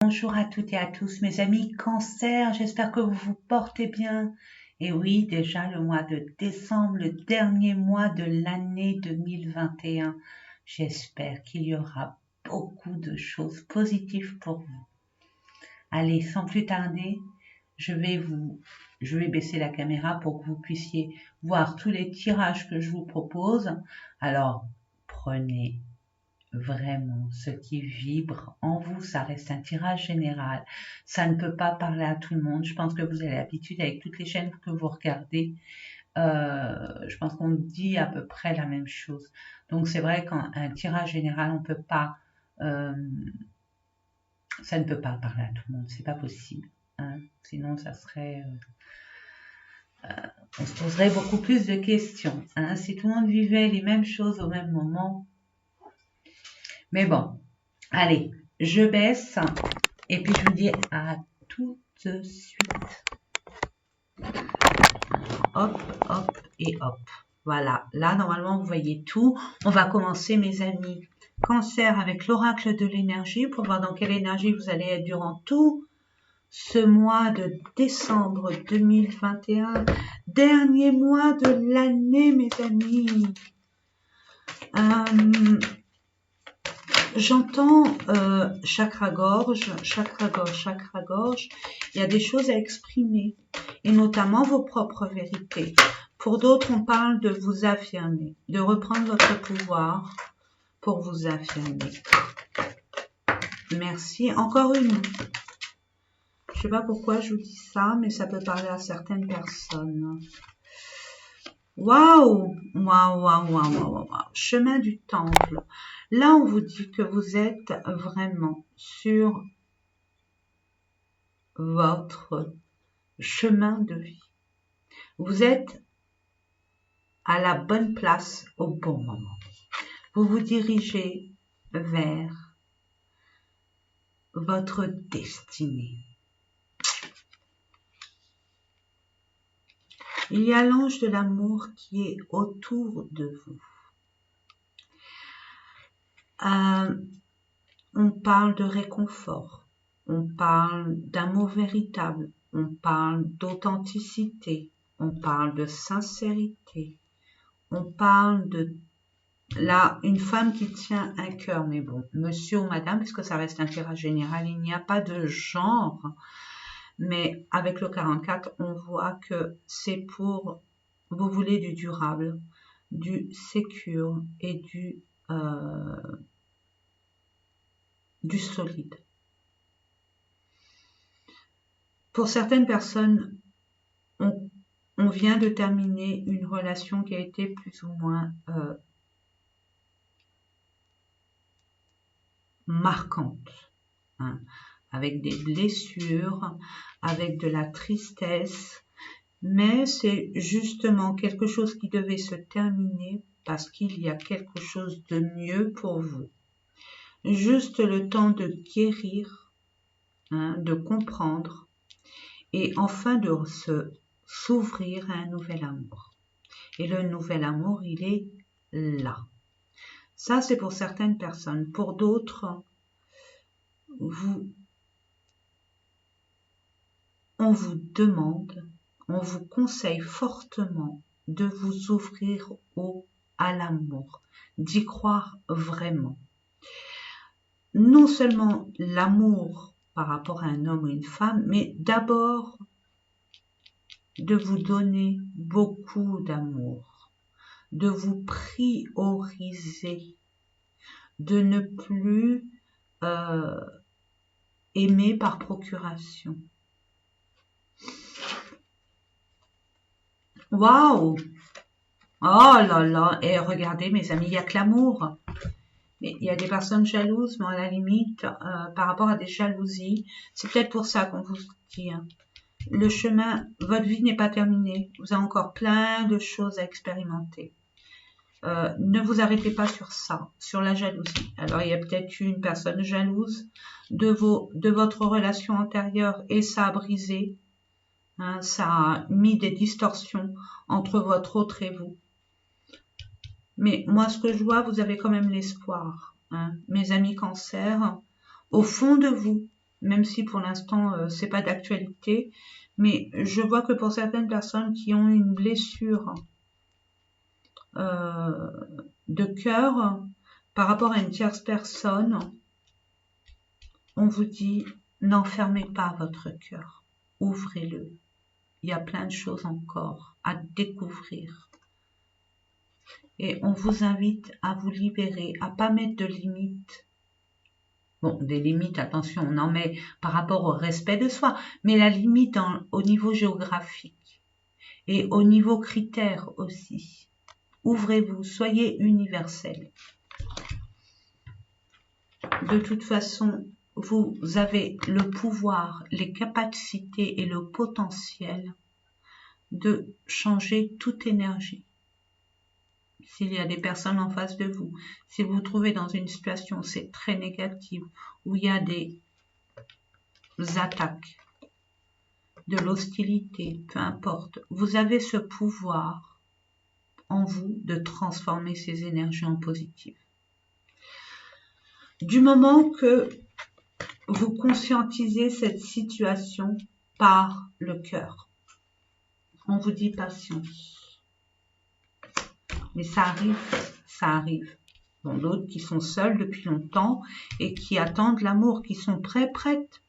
bonjour à toutes et à tous, mes amis Cancer, j'espère que vous vous portez bien. Et oui, déjà le mois de décembre, le dernier mois de l'année 2021. J'espère qu'il y aura beaucoup de choses positives pour vous. Allez, sans plus tarder, je vais baisser la caméra pour que vous puissiez voir tous les tirages que je vous propose. Alors, prenez vraiment ce qui vibre en vous, ça reste un tirage général, ça ne peut pas parler à tout le monde. Je pense que vous avez l'habitude avec toutes les chaînes que vous regardez, je pense qu'on dit à peu près la même chose. Donc c'est vrai qu'un tirage général, on peut pas, ça ne peut pas parler à tout le monde, c'est pas possible, hein. Sinon ça serait, on se poserait beaucoup plus de questions, hein, si tout le monde vivait les mêmes choses au même moment. Mais bon, allez, je baisse et puis je vous dis à tout de suite. Hop, hop et hop. Voilà, là normalement vous voyez tout. On va commencer mes amis Cancer avec l'oracle de l'énergie pour voir dans quelle énergie vous allez être durant tout ce mois de décembre 2021. Dernier mois de l'année mes amis. J'entends chakra-gorge, chakra-gorge, chakra-gorge. Il y a des choses à exprimer, et notamment vos propres vérités. Pour d'autres, on parle de vous affirmer, de reprendre votre pouvoir pour vous affirmer. Merci. Encore une. Je ne sais pas pourquoi je vous dis ça, mais ça peut parler à certaines personnes. Waouh, waouh, waouh, waouh, waouh. Chemin du temple. Là, on vous dit que vous êtes vraiment sur votre chemin de vie. Vous êtes à la bonne place au bon moment. Vous vous dirigez vers votre destinée. Il y a l'ange de l'amour qui est autour de vous. On parle de réconfort, on parle d'amour véritable, on parle d'authenticité, on parle de sincérité, on parle de là une femme qui tient un cœur, mais bon, monsieur ou madame, puisque ça reste un tirage général, il n'y a pas de genre, mais avec le 44, on voit que c'est pour, vous voulez du durable, du sécure et du solide. Pour certaines personnes, on vient de terminer une relation qui a été plus ou moins marquante, hein, avec des blessures, avec de la tristesse, mais c'est justement quelque chose qui devait se terminer parce qu'il y a quelque chose de mieux pour vous. Juste le temps de guérir, hein, de comprendre et enfin de s'ouvrir à un nouvel amour. Et le nouvel amour, il est là. Ça, c'est pour certaines personnes. Pour d'autres, on vous demande, on vous conseille fortement de vous ouvrir à l'amour, d'y croire vraiment. Non seulement l'amour par rapport à un homme ou une femme, mais d'abord de vous donner beaucoup d'amour, de vous prioriser, de ne plus aimer par procuration. Waouh! Oh là là! Et regardez mes amis, il n'y a que l'amour. Mais il y a des personnes jalouses, mais à la limite, par rapport à des jalousies, c'est peut-être pour ça qu'on vous dit, hein. Le chemin, votre vie n'est pas terminée. Vous avez encore plein de choses à expérimenter. Ne vous arrêtez pas sur ça, sur la jalousie. Alors, il y a peut-être une personne jalouse de votre relation antérieure et ça a brisé, hein, ça a mis des distorsions entre votre autre et vous. Mais moi, ce que je vois, vous avez quand même l'espoir, hein, mes amis Cancer. Au fond de vous, même si pour l'instant c'est pas d'actualité, mais je vois que pour certaines personnes qui ont une blessure euh, de cœur par rapport à une tierce personne, on vous dit n'enfermez pas votre cœur, ouvrez-le. Il y a plein de choses encore à découvrir. Et on vous invite à vous libérer, à pas mettre de limites. Bon, des limites, attention, on en met par rapport au respect de soi, mais la limite au niveau géographique et au niveau critère aussi. Ouvrez-vous, soyez universel. De toute façon, vous avez le pouvoir, les capacités et le potentiel de changer toute énergie. S'il y a des personnes en face de vous, si vous vous trouvez dans une situation, c'est très négative, où il y a des attaques, de l'hostilité, peu importe, vous avez ce pouvoir en vous de transformer ces énergies en positives. Du moment que vous conscientisez cette situation par le cœur, on vous dit patience. Mais ça arrive, ça arrive. Bon, d'autres qui sont seuls depuis longtemps et qui attendent l'amour, qui sont prêtes.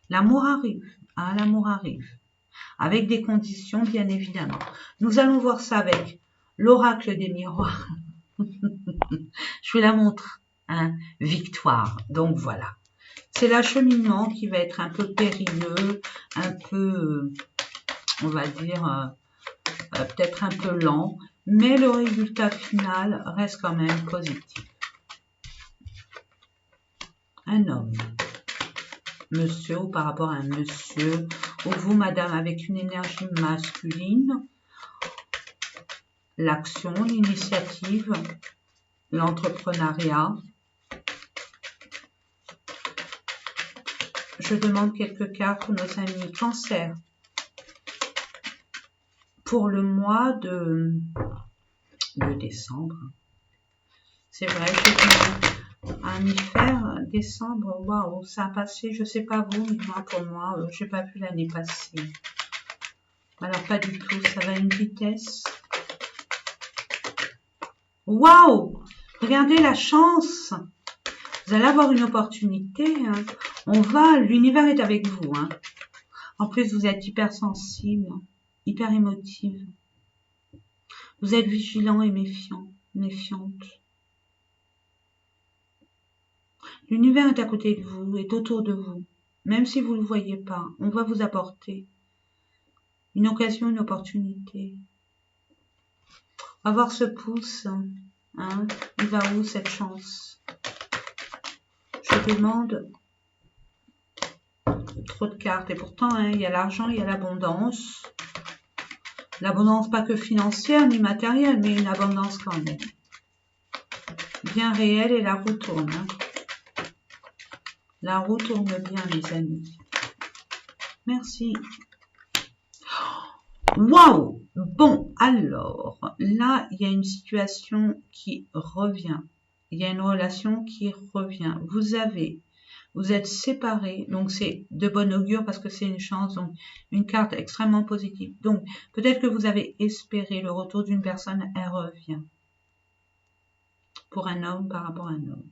L'amour arrive, hein, l'amour arrive. Avec des conditions, bien évidemment. Nous allons voir ça avec l'oracle des miroirs. Je vous la montre, hein, victoire. Donc voilà. C'est l'acheminement qui va être un peu périlleux, un peu, on va dire, peut-être un peu lent, mais le résultat final reste quand même positif. Un homme, monsieur ou par rapport à un monsieur, ou vous, madame, avec une énergie masculine, l'action, l'initiative, l'entrepreneuriat. Je demande quelques cartes pour nos amis Cancer. Pour le mois de décembre. C'est vrai, j'ai un y faire décembre. Waouh, ça a passé, je sais pas vous, mais moi, pour moi, j'ai pas vu l'année passer. Alors pas du tout, ça va à une vitesse. Waouh, regardez la chance. Vous allez avoir une opportunité. Hein. L'univers est avec vous. Hein. En plus, vous êtes hypersensible, hyper émotive. Vous êtes vigilant et méfiant, méfiante. L'univers est à côté de vous, est autour de vous. Même si vous ne le voyez pas, on va vous apporter une occasion, une opportunité. Avoir ce pouce, hein, il va où cette chance? Je demande trop de cartes. Et pourtant, hein, il y a l'argent, il y a l'abondance. L'abondance pas que financière ni matérielle, mais une abondance quand même. Bien réelle et la roue tourne. Hein. La roue tourne bien, les amis. Merci. Waouh! Bon, alors, là, il y a une situation qui revient. Il y a une relation qui revient. Vous êtes séparés, donc c'est de bon augure parce que c'est une chance, donc une carte extrêmement positive. Donc, peut-être que vous avez espéré le retour d'une personne, elle revient. Pour un homme par rapport à un homme.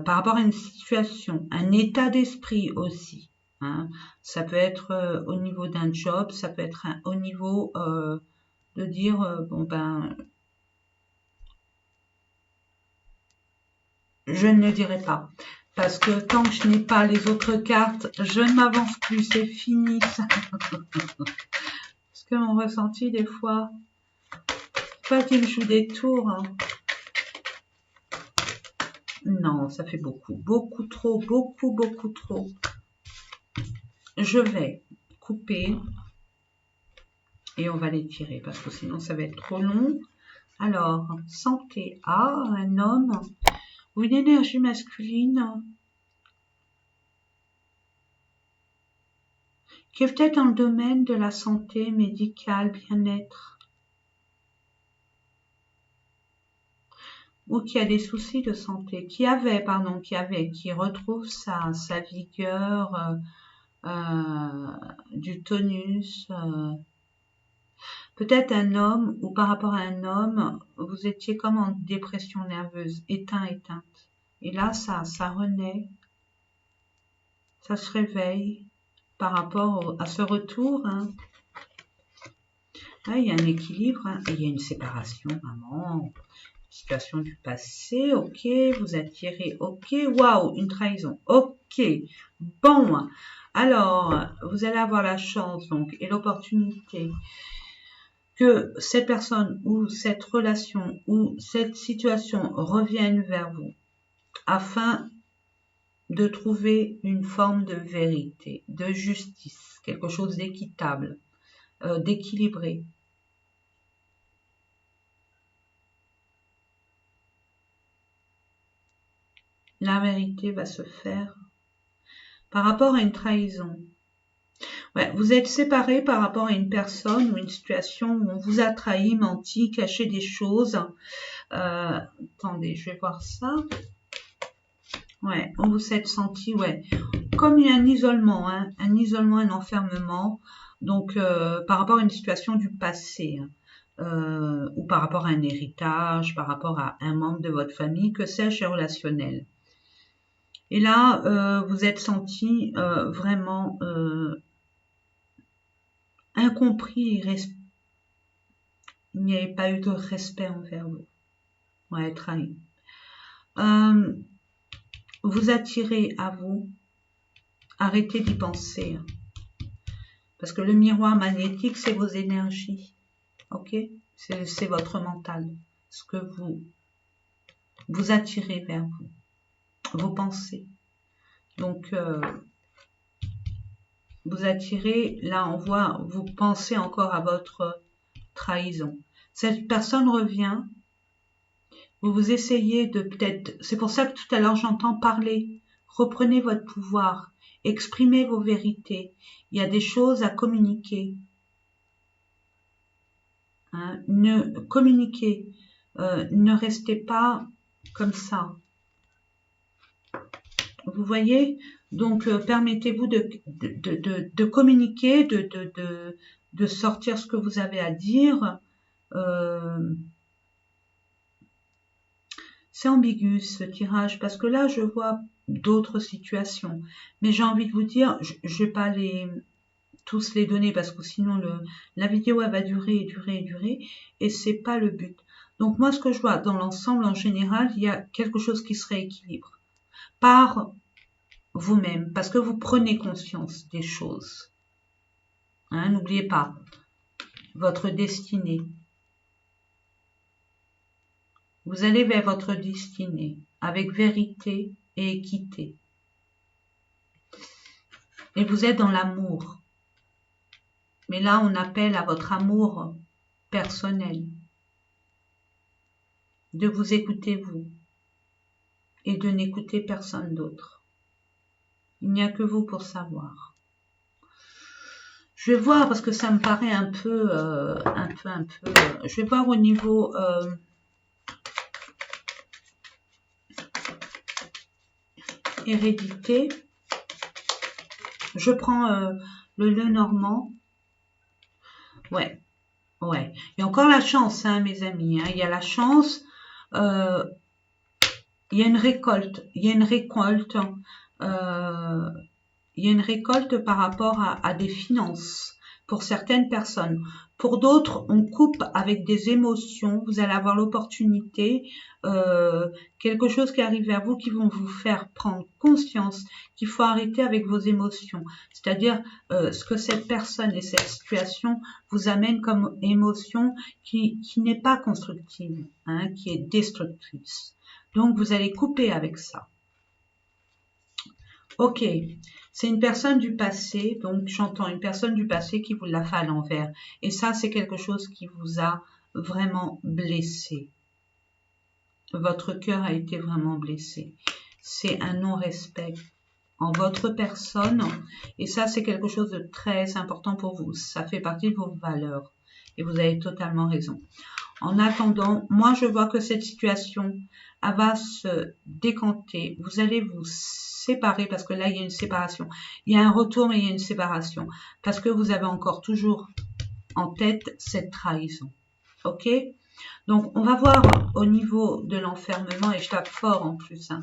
Par rapport à une situation, un état d'esprit aussi. Hein. Ça peut être au niveau d'un job, ça peut être au niveau de dire bon ben je ne le dirai pas parce que tant que je n'ai pas les autres cartes, je ne m'avance plus, c'est fini ça. Parce que mon ressenti des fois, pas qu'il joue des tours. Hein. Non, ça fait beaucoup trop, beaucoup trop. Je vais couper et on va les tirer parce que sinon ça va être trop long. Alors, santé A, un homme ou une énergie masculine qui est peut-être dans le domaine de la santé médicale, bien-être. ou qui a des soucis de santé, qui retrouve sa vigueur, du tonus, peut-être un homme, ou par rapport à un homme, vous étiez comme en dépression nerveuse, éteinte. Et là, ça renaît, ça se réveille par rapport à ce retour. Hein. Là, il y a un équilibre, hein, et il y a une séparation, vraiment. Situation du passé, ok, vous attirez, ok, waouh, une trahison, ok, bon, alors, vous allez avoir la chance, donc, et l'opportunité que cette personne ou cette relation ou cette situation revienne vers vous afin de trouver une forme de vérité, de justice, quelque chose d'équitable, d'équilibré. La vérité va se faire par rapport à une trahison. Ouais, vous êtes séparés par rapport à une personne ou une situation où on vous a trahi, menti, caché des choses. Attendez, je vais voir ça. Ouais, on vous s'est senti, ouais, comme un isolement, hein, un enfermement. Donc, par rapport à une situation du passé, hein, ou par rapport à un héritage, par rapport à un membre de votre famille, que sais-je, relationnel. Et là, vous êtes senti vraiment incompris, il n'y avait pas eu de respect envers vous. Ouais, trahi. Vous attirez à vous, arrêtez d'y penser. Hein. Parce que le miroir magnétique, c'est vos énergies. Ok? C'est votre mental. Ce que vous attirez vers vous. Vos pensées. Donc, vous attirez, là on voit, vous pensez encore à votre trahison. Cette personne revient, vous essayez de peut-être, c'est pour ça que tout à l'heure j'entends parler, reprenez votre pouvoir, exprimez vos vérités, il y a des choses à communiquer. Hein, ne communiquez, ne restez pas comme ça. Vous voyez? Donc, permettez-vous de communiquer, de sortir ce que vous avez à dire. C'est ambigu ce tirage parce que là, je vois d'autres situations. Mais j'ai envie de vous dire, je ne vais pas tous les donner parce que sinon la vidéo elle va durer et c'est pas le but. Donc moi, ce que je vois dans l'ensemble en général, il y a quelque chose qui se rééquilibre par vous-même, parce que vous prenez conscience des choses. Hein, n'oubliez pas votre destinée. Vous allez vers votre destinée avec vérité et équité. Et vous êtes dans l'amour. Mais là, on appelle à votre amour personnel. De vous écouter vous. Et de n'écouter personne d'autre. Il n'y a que vous pour savoir. Je vais voir parce que ça me paraît un peu. Je vais voir au niveau hérédité. Je prends le Lenormand. Ouais. Il y a encore la chance, hein, mes amis. Hein. Il y a la chance. Il y a une récolte. Il y a une récolte par rapport à des finances pour certaines personnes. Pour d'autres, on coupe avec des émotions. Vous allez avoir l'opportunité, quelque chose qui arrive vers vous qui vont vous faire prendre conscience qu'il faut arrêter avec vos émotions. C'est-à-dire ce que cette personne et cette situation vous amène comme émotion qui n'est pas constructive, hein, qui est destructrice. Donc, vous allez couper avec ça. Ok, c'est une personne du passé, donc j'entends une personne du passé qui vous l'a fait à l'envers. Et ça, c'est quelque chose qui vous a vraiment blessé. Votre cœur a été vraiment blessé. C'est un non-respect en votre personne. Et ça, c'est quelque chose de très important pour vous. Ça fait partie de vos valeurs. Et vous avez totalement raison. En attendant, moi je vois que cette situation, elle va se décanter. Vous allez vous séparer parce que là il y a une séparation. Il y a un retour mais il y a une séparation. Parce que vous avez encore toujours en tête cette trahison. Ok? Donc on va voir au niveau de l'enfermement et je tape fort en plus. Hein.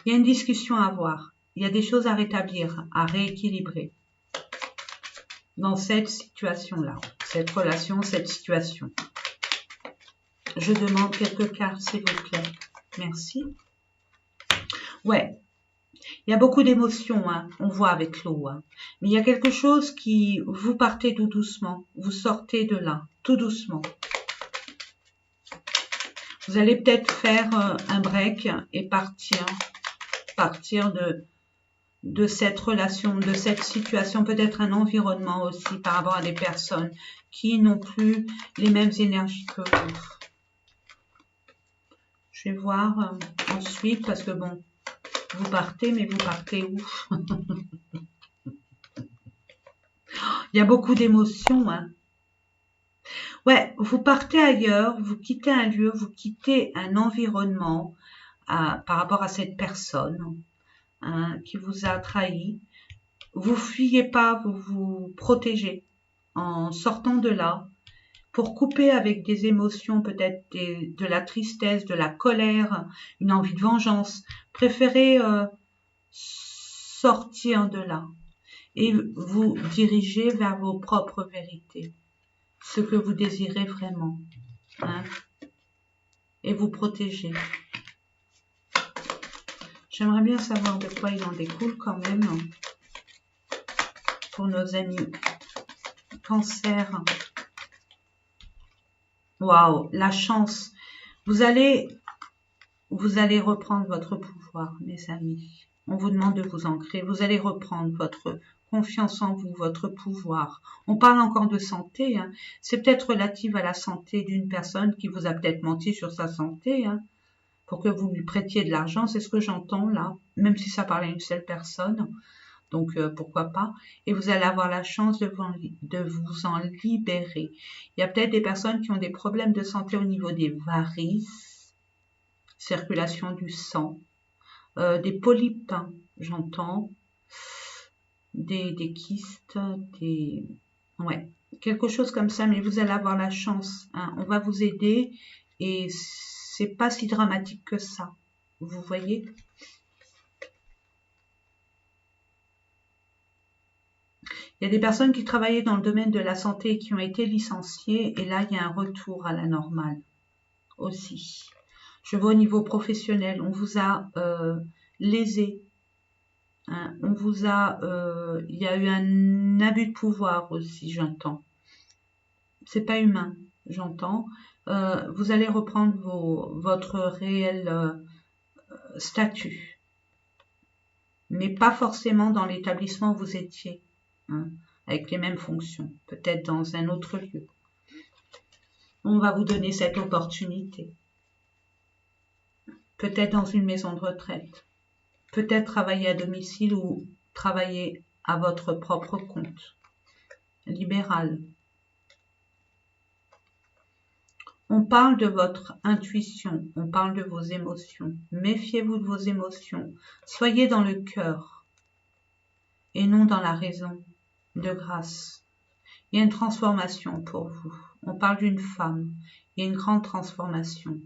Il y a une discussion à avoir. Il y a des choses à rétablir, à rééquilibrer dans cette situation-là, cette relation, cette situation. Je demande quelques cartes, s'il vous plaît. Merci. Ouais, il y a beaucoup d'émotions, hein, on voit avec l'eau. Hein. Mais il y a quelque chose qui, vous partez tout doucement, vous sortez de là, tout doucement. Vous allez peut-être faire un break et partir de cette relation, de cette situation, peut-être un environnement aussi par rapport à des personnes qui n'ont plus les mêmes énergies que vous. Je vais voir ensuite, parce que bon, vous partez, mais vous partez où? Il y a beaucoup d'émotions, hein. Ouais, vous partez ailleurs, vous quittez un lieu, vous quittez un environnement par rapport à cette personne hein, qui vous a trahi. Vous fuyez pas, vous vous protégez en sortant de là pour couper avec des émotions, peut-être de la tristesse, de la colère, une envie de vengeance. Préférez sortir de là et vous diriger vers vos propres vérités, ce que vous désirez vraiment, hein, et vous protéger. J'aimerais bien savoir de quoi il en découle quand même pour nos amis Cancer. Waouh, la chance. Vous allez reprendre votre pouvoir, mes amis. On vous demande de vous ancrer. Vous allez reprendre votre confiance en vous, votre pouvoir. On parle encore de santé. Hein. C'est peut-être relatif à la santé d'une personne qui vous a peut-être menti sur sa santé. Hein, pour que vous lui prêtiez de l'argent. C'est ce que j'entends là. Même si ça parle à une seule personne. Donc, pourquoi pas. Et vous allez avoir la chance de vous en libérer. Il y a peut-être des personnes qui ont des problèmes de santé au niveau des varices, circulation du sang, des polypes, hein, j'entends, des kystes, ouais, quelque chose comme ça, mais vous allez avoir la chance. Hein, on va vous aider et c'est pas si dramatique que ça. Vous voyez ? Il y a des personnes qui travaillaient dans le domaine de la santé et qui ont été licenciées et là, il y a un retour à la normale aussi. Je vois au niveau professionnel, on vous a lésé, hein, on vous a, il y a eu un abus de pouvoir aussi, j'entends. C'est pas humain, j'entends. Vous allez reprendre votre réel statut, mais pas forcément dans l'établissement où vous étiez. Hein, avec les mêmes fonctions, peut-être dans un autre lieu. On va vous donner cette opportunité. Peut-être dans une maison de retraite. Peut-être travailler à domicile ou travailler à votre propre compte. Libéral. On parle de votre intuition, on parle de vos émotions. Méfiez-vous de vos émotions. Soyez dans le cœur et non dans la raison. De grâce. Il y a une transformation pour vous. On parle d'une femme. Il y a une grande transformation.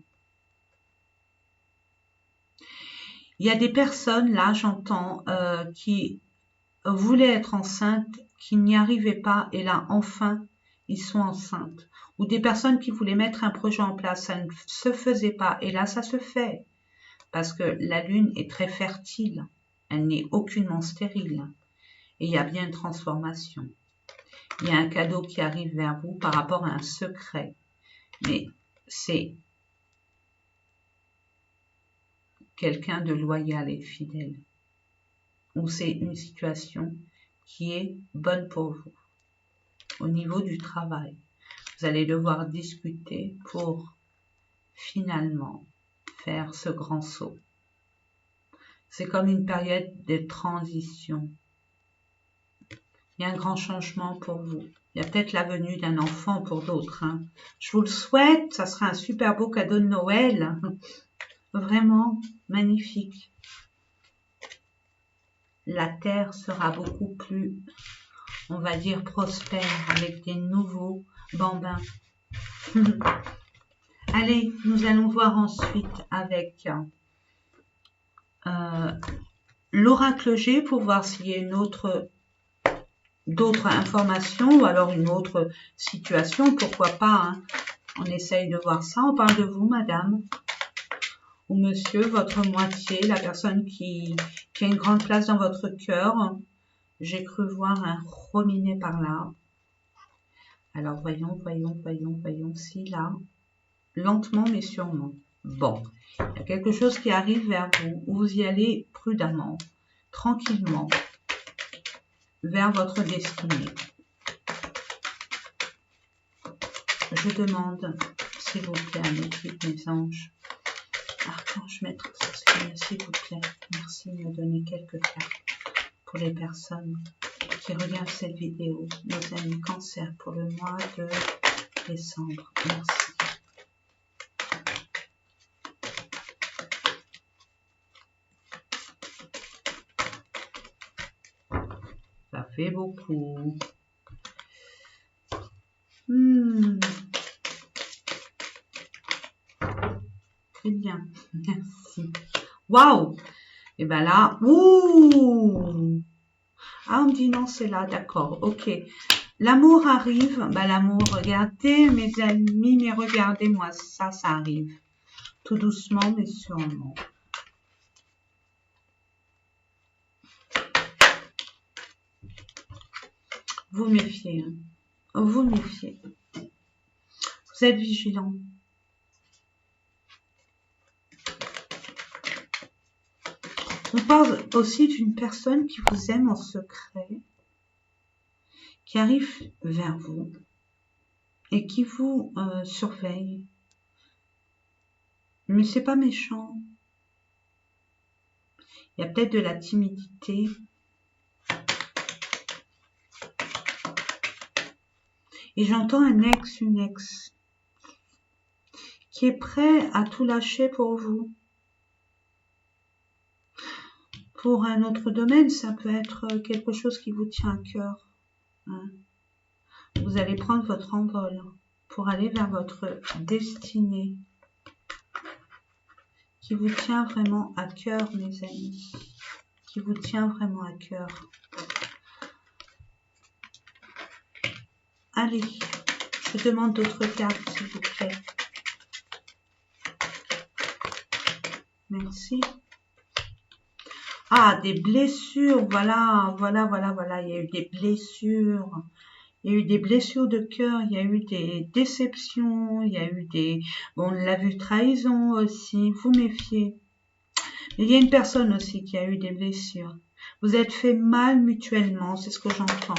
Il y a des personnes, là j'entends, qui voulaient être enceintes, qui n'y arrivaient pas, et là enfin, ils sont enceintes. Ou des personnes qui voulaient mettre un projet en place, ça ne se faisait pas, et là ça se fait. Parce que la lune est très fertile, elle n'est aucunement stérile. Et il y a bien une transformation. Il y a un cadeau qui arrive vers vous par rapport à un secret. Mais c'est quelqu'un de loyal et fidèle. Ou c'est une situation qui est bonne pour vous. Au niveau du travail, vous allez devoir discuter pour finalement faire ce grand saut. C'est comme une période de transition. Il y a un grand changement pour vous. Il y a peut-être la venue d'un enfant pour d'autres. Hein. Je vous le souhaite, ça sera un super beau cadeau de Noël. Vraiment magnifique. La terre sera beaucoup plus, on va dire, prospère avec des nouveaux bambins. Allez, nous allons voir ensuite avec l'oracle G pour voir s'il y a d'autres informations ou alors une autre situation, pourquoi pas. Hein. On essaye de voir ça. On parle de vous, madame ou monsieur, votre moitié, la personne qui a une grande place dans votre cœur. J'ai cru voir un rominet par là. Alors, voyons si là, lentement mais sûrement. Bon, il y a quelque chose qui arrive vers vous, où vous y allez prudemment, tranquillement, vers votre destinée. Je demande, s'il vous plaît, à mes guides, mes anges, archange, maître, s'il vous plaît, merci de me donner quelques cartes pour les personnes qui regardent cette vidéo, nos amis cancer pour le mois de décembre. Merci. Ça fait beaucoup. Très bien, merci. Waouh! Et ben là, ouh! Ah, on me dit non, c'est là, d'accord, ok. L'amour arrive, bah l'amour, regardez mes amis, mais regardez-moi, ça arrive. Tout doucement, mais sûrement. Vous méfiez, hein. Vous méfiez. Vous êtes vigilant. On parle aussi d'une personne qui vous aime en secret, qui arrive vers vous et qui vous surveille. Mais c'est pas méchant. Il y a peut-être de la timidité. Et j'entends un ex, une ex, qui est prêt à tout lâcher pour vous. Pour un autre domaine, ça peut être quelque chose qui vous tient à cœur. Hein. Vous allez prendre votre envol pour aller vers votre destinée, qui vous tient vraiment à cœur, mes amis, qui vous tient vraiment à cœur. Allez, je demande d'autres cartes, s'il vous plaît. Merci. Ah, des blessures, voilà, il y a eu des blessures. Il y a eu des blessures de cœur, il y a eu des déceptions, il y a eu des... Bon, on l'a vu, trahison aussi, vous méfiez. Mais il y a une personne aussi qui a eu des blessures. Vous êtes fait mal mutuellement, c'est ce que j'entends.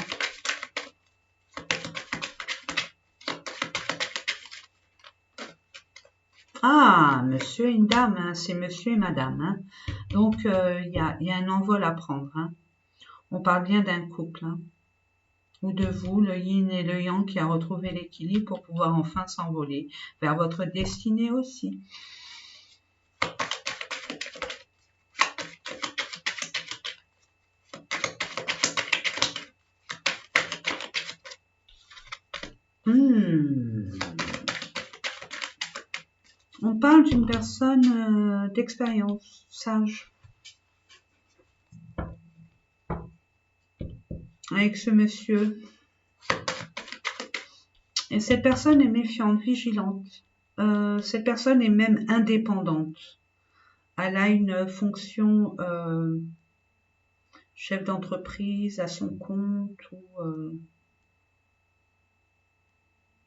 Ah, monsieur et une dame, hein, c'est monsieur et madame. Hein. Donc, il y a un envol à prendre. Hein. On parle bien d'un couple. Hein. Ou de vous, le yin et le yang qui a retrouvé l'équilibre pour pouvoir enfin s'envoler vers votre destinée aussi. On parle d'une personne d'expérience, sage. Avec ce monsieur. Et cette personne est méfiante, vigilante. Cette personne est même indépendante. Elle a une fonction chef d'entreprise à son compte ou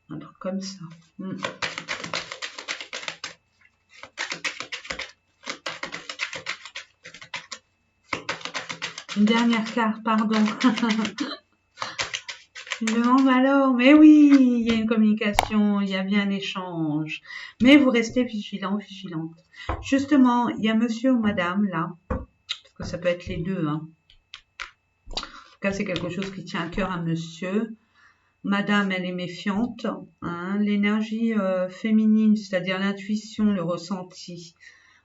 un truc comme ça. Une dernière carte, pardon. Je me demande alors, mais oui, il y a une communication, il y a bien un échange. Mais vous restez vigilant, vigilante. Justement, il y a monsieur ou madame là, que ça peut être les deux. Hein. En tout cas, c'est quelque chose qui tient à cœur à monsieur. Madame, elle est méfiante. Hein. L'énergie féminine, c'est-à-dire l'intuition, le ressenti.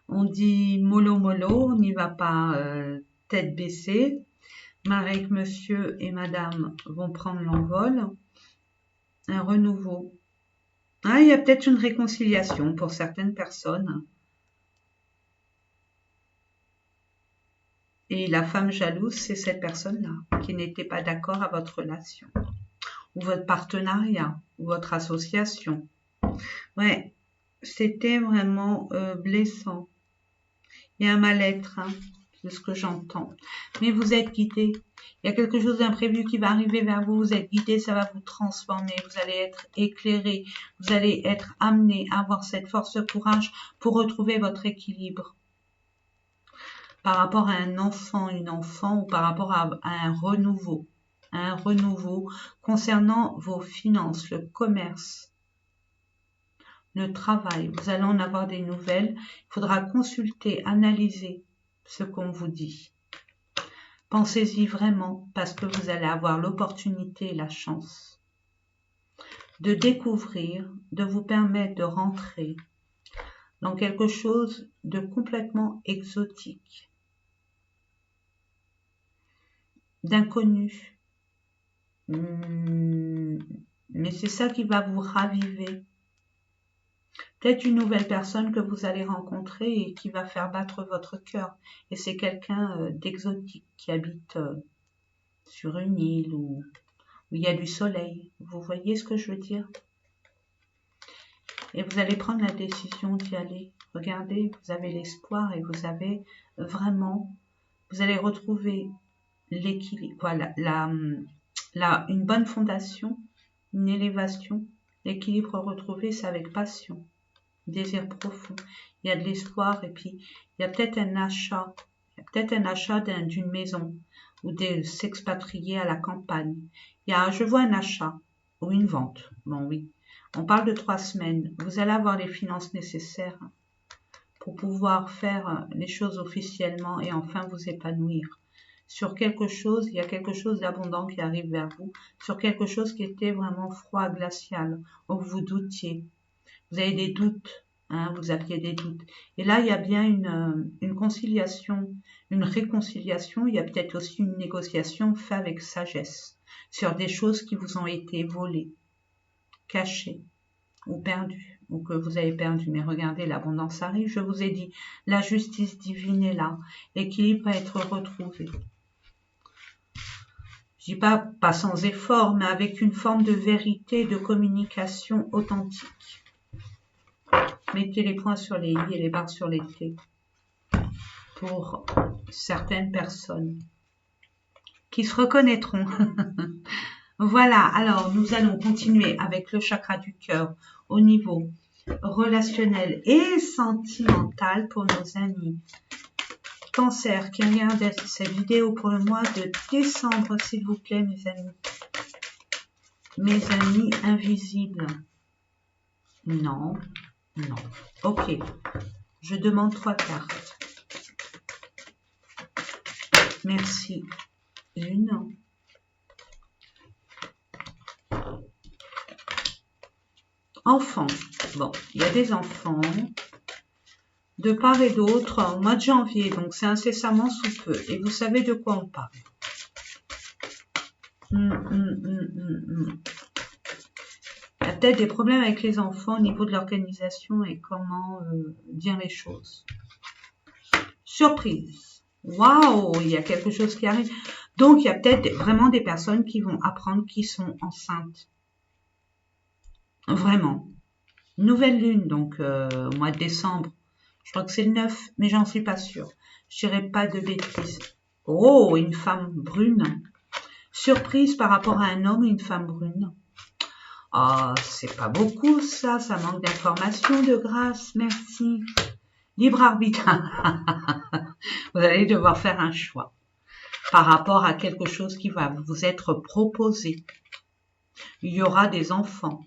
On dit mollo mollo, on n'y va pas tête baissée. Marek, monsieur et madame vont prendre l'envol. Un renouveau. Ah, il y a peut-être une réconciliation pour certaines personnes. Et la femme jalouse, c'est cette personne-là qui n'était pas d'accord à votre relation, ou votre partenariat, ou votre association. Ouais, c'était vraiment blessant. Il y a un mal-être, hein, c'est ce que j'entends. Mais vous êtes guidé. Il y a quelque chose d'imprévu qui va arriver vers vous. Vous êtes guidé, ça va vous transformer. Vous allez être éclairé. Vous allez être amené à avoir cette force, ce courage pour retrouver votre équilibre. Par rapport à un enfant, une enfant, ou par rapport à un renouveau. Un renouveau concernant vos finances, le commerce, le travail. Vous allez en avoir des nouvelles. Il faudra consulter, analyser ce qu'on vous dit. Pensez-y vraiment parce que vous allez avoir l'opportunité et la chance de découvrir, de vous permettre de rentrer dans quelque chose de complètement exotique, d'inconnu. Mais c'est ça qui va vous raviver. Peut-être une nouvelle personne que vous allez rencontrer et qui va faire battre votre cœur. Et c'est quelqu'un d'exotique qui habite sur une île où il y a du soleil. Vous voyez ce que je veux dire? Et vous allez prendre la décision d'y aller. Regardez, vous avez l'espoir et vous avez vraiment, vous allez retrouver l'équilibre, voilà, une bonne fondation, une élévation, l'équilibre retrouvé, c'est avec passion, désir profond. Il y a de l'espoir et puis il y a peut-être un achat, d'une maison ou de s'expatrier à la campagne. Je vois un achat ou une vente. Bon oui. On parle de 3 semaines. Vous allez avoir les finances nécessaires pour pouvoir faire les choses officiellement et enfin vous épanouir. Sur quelque chose, il y a quelque chose d'abondant qui arrive vers vous. Sur quelque chose qui était vraiment froid, glacial, où vous doutiez. Vous avez des doutes, hein, vous aviez des doutes. Et là, il y a bien une conciliation, une réconciliation. Il y a peut-être aussi une négociation faite avec sagesse sur des choses qui vous ont été volées, cachées ou perdues, ou que vous avez perdu. Mais regardez, l'abondance arrive. Je vous ai dit, la justice divine est là. L'équilibre va être retrouvé. Je dis pas sans effort, mais avec une forme de vérité, de communication authentique. Mettez les points sur les i et les barres sur les t pour certaines personnes qui se reconnaîtront. Voilà, alors nous allons continuer avec le chakra du cœur au niveau relationnel et sentimental pour nos amis. Cancer qui regarde cette vidéo pour le mois de décembre, s'il vous plaît, mes amis. Mes amis invisibles. Non, non. Ok, je demande 3 cartes. Merci. Une. Enfants. Bon, il y a des enfants de part et d'autre au mois de janvier, donc c'est incessamment sous peu. Et vous savez de quoi on parle. Il y a peut-être des problèmes avec les enfants au niveau de l'organisation et comment dire les choses. Surprise. Waouh, il y a quelque chose qui arrive. Donc, il y a peut-être vraiment des personnes qui vont apprendre qu'ils sont enceintes. Vraiment. Nouvelle lune, donc au mois de décembre. Je crois que c'est le 9, mais j'en suis pas sûre. Je dirais pas de bêtises. Oh, une femme brune. Surprise par rapport à un homme ou une femme brune. Ah, c'est pas beaucoup ça, ça manque d'informations, de grâce, merci. Libre arbitre. Vous allez devoir faire un choix par rapport à quelque chose qui va vous être proposé. Il y aura des enfants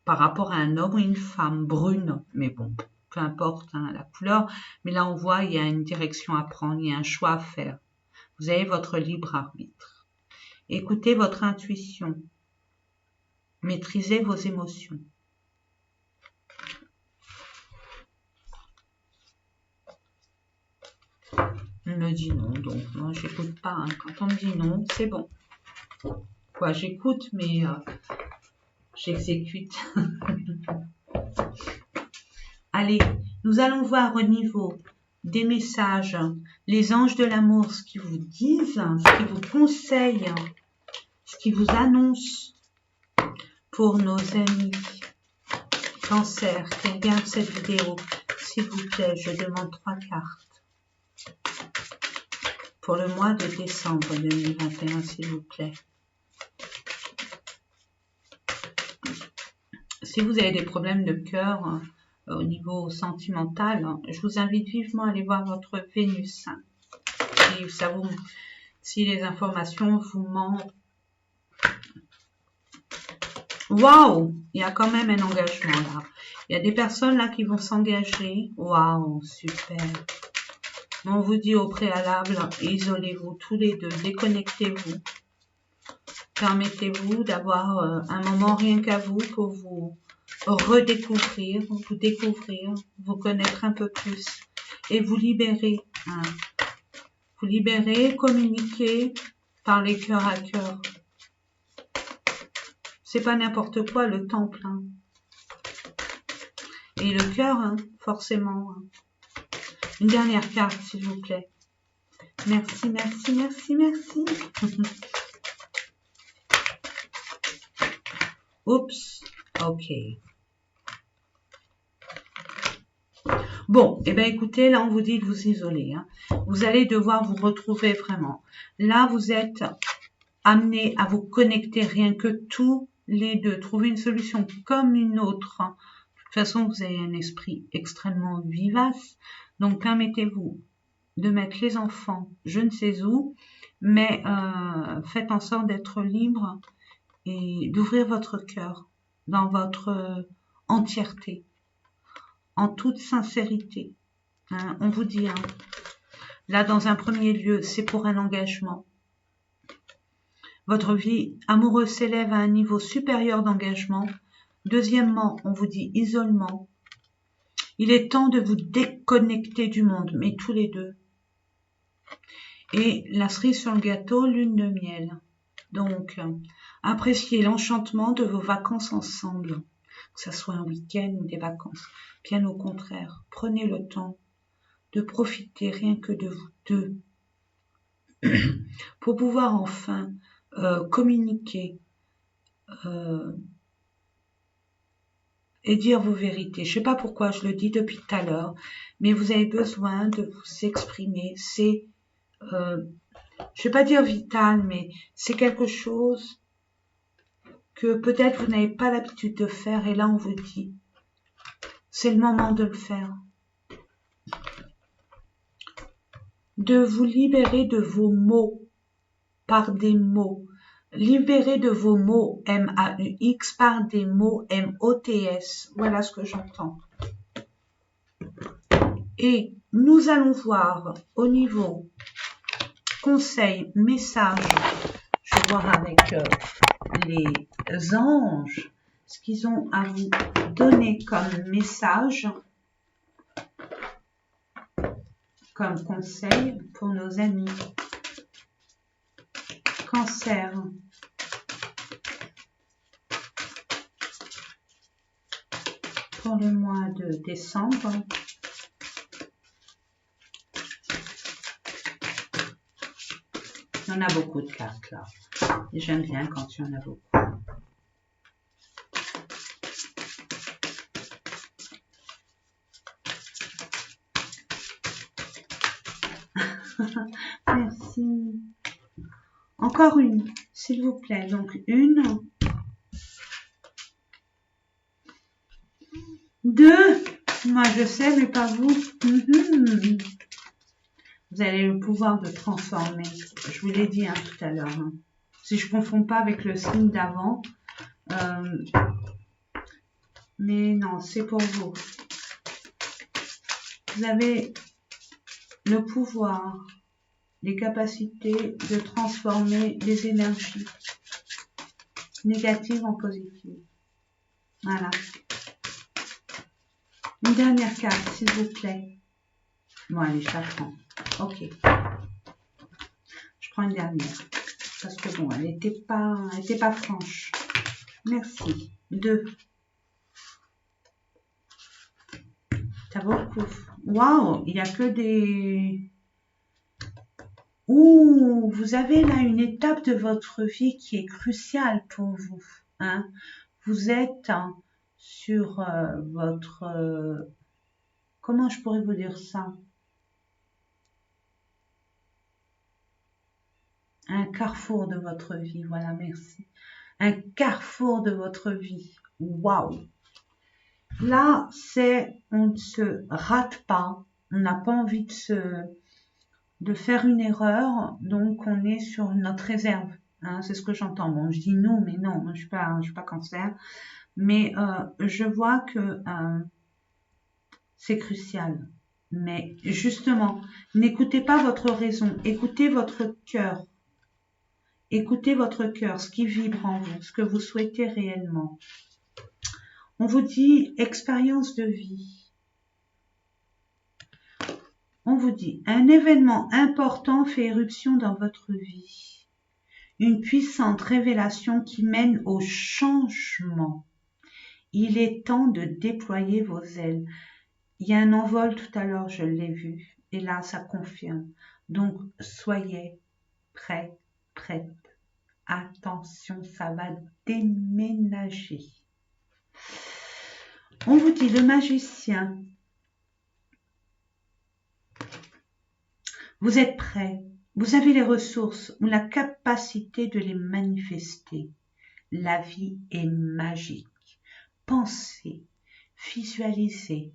par rapport à un homme ou une femme brune, mais bon, peu importe hein, la couleur, mais là on voit il y a une direction à prendre, il y a un choix à faire. Vous avez votre libre arbitre. Écoutez votre intuition. Maîtrisez vos émotions. On me dit non, donc moi j'écoute pas. Hein. Quand on me dit non, c'est bon. Quoi, j'écoute, mais j'exécute. Allez, nous allons voir au niveau des messages, les anges de l'amour, ce qu'ils vous disent, ce qu'ils vous conseillent, ce qu'ils vous annoncent pour nos amis Cancer qui regardent cette vidéo. S'il vous plaît, je demande 3 cartes pour le mois de décembre 2021, s'il vous plaît. Si vous avez des problèmes de cœur au niveau sentimental, je vous invite vivement à aller voir votre Vénus. Si les informations vous mentent. Waouh, il y a quand même un engagement là. Il y a des personnes là qui vont s'engager. Waouh, super. On vous dit au préalable, isolez-vous tous les deux, déconnectez-vous. Permettez-vous d'avoir un moment rien qu'à vous pour vous redécouvrir, vous découvrir, vous connaître un peu plus et vous libérer. Hein. Vous libérer, communiquer, parler cœur à cœur. C'est pas n'importe quoi le temple. Hein. Et le cœur, hein, forcément. Hein. Une dernière carte, s'il vous plaît. Merci, merci, merci, merci. Oups, ok. Bon, eh bien écoutez, là on vous dit de vous isoler. Hein. Vous allez devoir vous retrouver vraiment. Là, vous êtes amenés à vous connecter rien que tous les deux. Trouver une solution comme une autre. Hein. De toute façon, vous avez un esprit extrêmement vivace. Donc, permettez-vous de mettre les enfants je ne sais où, mais faites en sorte d'être libre et d'ouvrir votre cœur dans votre entièreté, en toute sincérité. Hein, on vous dit, hein, là dans un premier lieu, c'est pour un engagement. Votre vie amoureuse s'élève à un niveau supérieur d'engagement. Deuxièmement, on vous dit isolement. Il est temps de vous déconnecter du monde, mais tous les deux. Et la cerise sur le gâteau, lune de miel. Donc, appréciez l'enchantement de vos vacances ensemble, que ce soit un week-end ou des vacances. Bien au contraire, prenez le temps de profiter rien que de vous deux pour pouvoir enfin communiquer et dire vos vérités. Je ne sais pas pourquoi je le dis depuis tout à l'heure, mais vous avez besoin de vous exprimer. C'est, je ne vais pas dire vital, mais c'est quelque chose que peut-être vous n'avez pas l'habitude de faire, et là on vous dit, c'est le moment de le faire. De vous libérer de vos mots par des mots. Libérer de vos mots M-A-U-X par des mots M-O-T-S. Voilà ce que j'entends. Et nous allons voir au niveau conseil, message, je vais voir avec les anges ce qu'ils ont à vous donner comme message, comme conseil pour nos amis Cancer. Pour le mois de décembre. Il y en a beaucoup de cartes là. Et j'aime bien quand il y en a beaucoup. Merci. Encore une, s'il vous plaît. Donc une, deux. Moi je sais, mais pas vous. Vous avez le pouvoir de transformer. Je vous l'ai dit hein, tout à l'heure. Hein. Si je ne confonds pas avec le signe d'avant. Mais non, c'est pour vous. Vous avez le pouvoir, les capacités de transformer les énergies négatives en positives. Voilà. Une dernière carte, s'il vous plaît. Bon, allez, je la prends. Ok. Je prends une dernière. Parce que bon, elle n'était pas franche. Merci. 2. Ça vaut le coup. Waouh, il n'y a que des... Ouh, vous avez là une étape de votre vie qui est cruciale pour vous. Hein. Vous êtes sur votre... comment je pourrais vous dire ça? Un carrefour de votre vie, voilà, merci. Un carrefour de votre vie. Waouh! Là, on ne se rate pas, on n'a pas envie de faire une erreur, donc on est sur notre réserve. Hein, c'est ce que j'entends. Bon, je dis non, mais non, je suis pas cancer. Mais je vois que c'est crucial. Mais justement, n'écoutez pas votre raison, écoutez votre cœur. Écoutez votre cœur, ce qui vibre en vous, ce que vous souhaitez réellement. On vous dit expérience de vie. On vous dit un événement important fait éruption dans votre vie. Une puissante révélation qui mène au changement. Il est temps de déployer vos ailes. Il y a un envol tout à l'heure, je l'ai vu. Et là, ça confirme. Donc, soyez prêts, prêtes. Attention, ça va déménager. On vous dit le magicien. Vous êtes prêts. Vous avez les ressources ou la capacité de les manifester. La vie est magique. Pensez, visualisez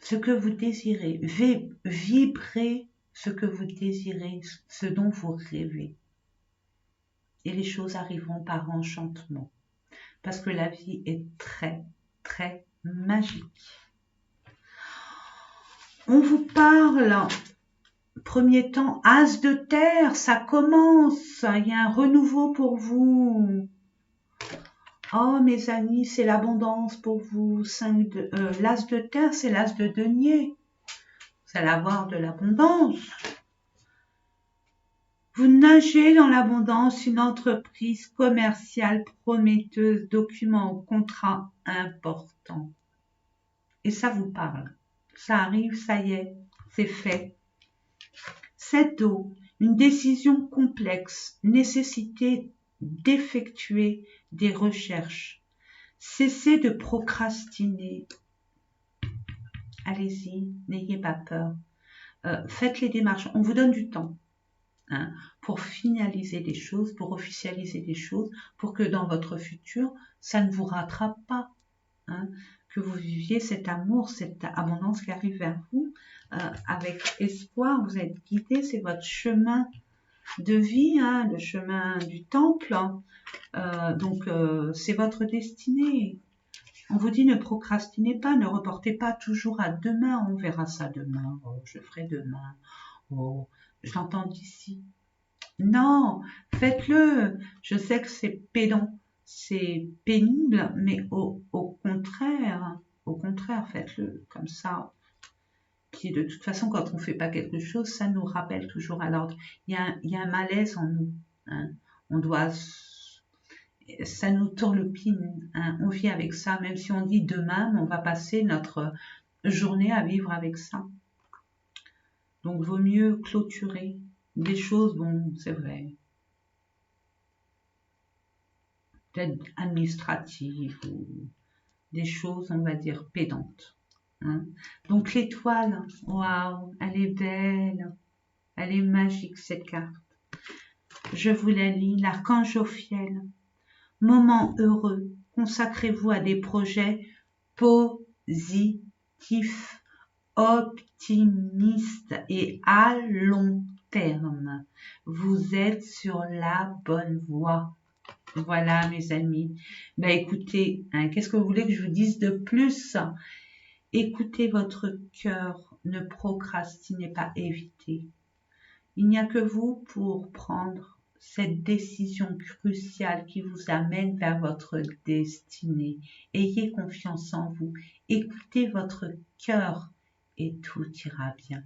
ce que vous désirez. Vibrez ce que vous désirez, ce dont vous rêvez. Et les choses arriveront par enchantement. Parce que la vie est très, très magique. On vous parle, premier temps, as de terre, ça commence, il y a un renouveau pour vous. Oh mes amis, c'est l'abondance pour vous. L'as de terre, c'est l'as de denier. Vous allez avoir de l'abondance. Vous nagez dans l'abondance, une entreprise commerciale prometteuse, document ou contrat important. Et ça vous parle. Ça arrive, ça y est, c'est fait. 7 d'eau, une décision complexe, nécessité d'effectuer des recherches. Cessez de procrastiner. Allez-y, n'ayez pas peur. Faites les démarches, on vous donne du temps. Hein, pour finaliser des choses, pour officialiser des choses, pour que dans votre futur, ça ne vous rattrape pas. Hein, que vous viviez cet amour, cette abondance qui arrive vers vous avec espoir. Vous êtes guidé, c'est votre chemin de vie, hein, le chemin du temple. Donc, c'est votre destinée. On vous dit ne procrastinez pas, ne reportez pas toujours à demain. On verra ça demain. Oh, je ferai demain. Oh, je l'entends d'ici. Non, faites-le. Je sais que c'est pédant, c'est pénible, mais au contraire, faites-le comme ça. Puis de toute façon, quand on ne fait pas quelque chose, ça nous rappelle toujours à l'ordre. Il y a un malaise en nous. Hein. Ça nous turlupine. Hein. On vit avec ça, même si on dit demain, on va passer notre journée à vivre avec ça. Donc, vaut mieux clôturer des choses, bon, c'est vrai, peut-être administratives ou des choses, on va dire, pédantes. Hein. Donc, l'étoile, waouh, elle est belle, elle est magique, cette carte. Je vous la lis, l'archange Jophiel. Moment heureux, consacrez-vous à des projets positifs, optimiste et à long terme. Vous êtes sur la bonne voie. Voilà mes amis. Écoutez, hein, qu'est-ce que vous voulez que je vous dise de plus? Écoutez votre cœur, ne procrastinez pas, évitez. Il n'y a que vous pour prendre cette décision cruciale qui vous amène vers votre destinée. Ayez confiance en vous, écoutez votre cœur et tout ira bien.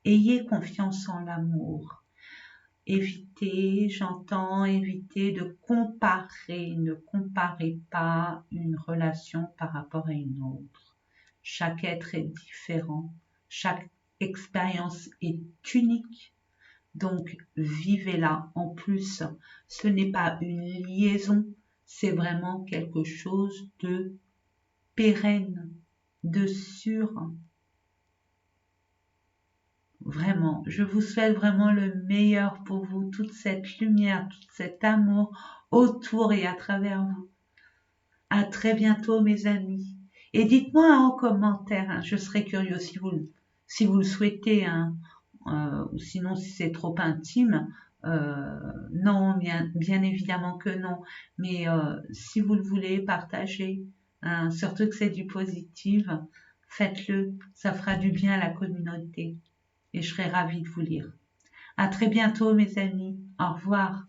Ayez confiance en l'amour. Évitez, j'entends, évitez de comparer, ne comparez pas une relation par rapport à une autre. Chaque être est différent, chaque expérience est unique, donc vivez-la. En plus, ce n'est pas une liaison, c'est vraiment quelque chose de pérenne, de sûr. Vraiment, je vous souhaite vraiment le meilleur pour vous, toute cette lumière, tout cet amour autour et à travers vous. À très bientôt, mes amis. Et dites-moi en commentaire, hein, je serais curieux si vous le souhaitez, hein, ou sinon si c'est trop intime. Non, bien évidemment que non. Mais si vous le voulez, partagez, hein, surtout que c'est du positif, faites-le, ça fera du bien à la communauté et je serai ravie de vous lire. À très bientôt, mes amis. Au revoir.